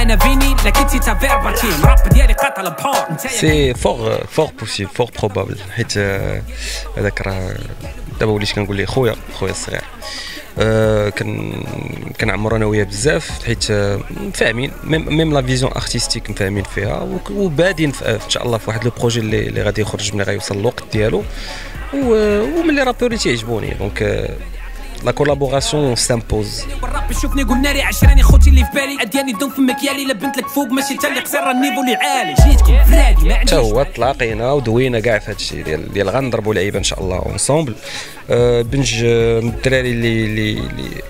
انا فيني لكن تي تافيرباتي راب ديالي قاتل بحور سي فور بوسيبل فور بروبابل حيت هذاك راه دابا وليت كنقول ليه خويا الصغير. كنعمر انا وياه بزاف حيت فاهمين ميم لا فيزيون ارتستيك مفاهمين فيها وبادين ان شاء الله في واحد لو بروجي اللي غادي يخرج ملي غيوصل الوقت ديالو وملي رابوري تيعجبوني دونك لا كولابوراسيون سامبوز. الراب شوفني قول ناري عشراني خوتي اللي في بالي ادياني دوم فمك يالي لا بنت لك فوق ماشي حتى اللي قصير النيفو اللي عالي جيتكم فرادي ما عنديش حتى هو تلاقينا ودوينا كاع في هذا الشيء ديال غنضربوا لعيبه ان شاء الله اونصومبل. بنج من الدراري اللي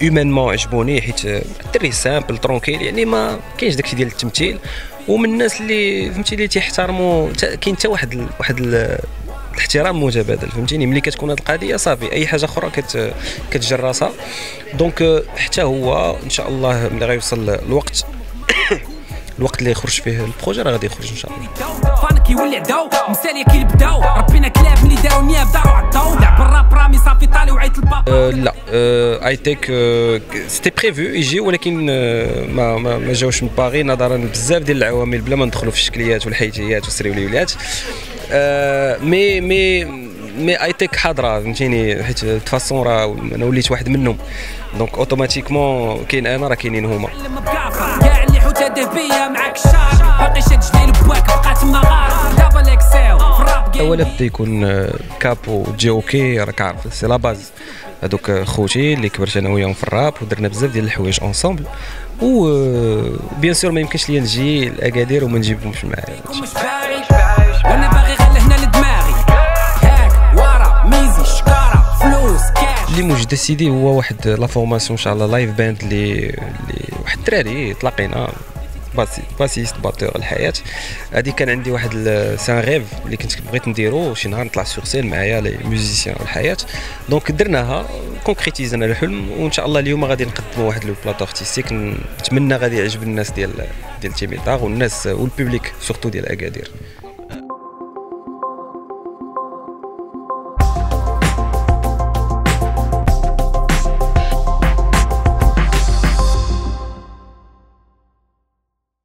هيومانمون عجبوني حيت الدري سامبل ترونكيل يعني ما كاينش داكشي ديال التمثيل ومن الناس اللي فهمتي اللي تيحترموا كاين حتى واحد الاحترام متبادل فهمتيني. ملي كتكون هذه القضيه صافي اي حاجه اخرى كتجر راسها دونك حتى هو ان شاء الله ملي غيوصل الوقت اللي يخرج فيه البروجي راه غادي يخرج ان شاء الله. فانك يولي عداو مساليه كي بداو ربينا كلاب اللي داروا نيا بداروا عداو لعب الراب رامي صافي طالي وعيط الباب. لا اي تيك سيتي بريفو يجي ولكن ما جاوش من باغي نظرا بزاف ديال العوامل بلا ما ندخلوا في الشكليات والحيتيات والسريوليات. مي اي تيك حاضره فهمتيني حيت الفاسون راه انا وليت واحد منهم دونك اوتوماتيكمون كاين انا راه كاينين هما. كاع اللي حوته ذهبيه معاك الشارع باقي شاد جديل بواك بقات مغار دابا الاكسيل في الراب جيم. اولا بدا يكون كابو جي اوكي راك عارف سي لا باز هذوك خوتي اللي كبرت انا وياهم في الراب ودرنا بزاف ديال الحوايج اونصومبل و بيان سور ما يمكنش ليا نجي لاكادير وما نجيبهمش معايا. وانا باغي غير هنا لدماغي هاك ورا ميزي شكاره فلوس كاش اللي موجود سيدي هو واحد لا فورماسيون ان شاء الله لايف باند اللي واحد الدراري تلاقينا باسيست باتور الحياه هذه كان عندي واحد سان ريف اللي كنت بغيت نديرو شي نهار نطلع سور سين معايا لي ميوزيسيان والحياه دونك درناها كونكريتيزنا الحلم وان شاء الله اليوم غادي نقدموا واحد لو بلاطو ارتستيك نتمنى غادي يعجب الناس ديال تيميتاغ والناس والبوبليك سورتو ديال اكادير.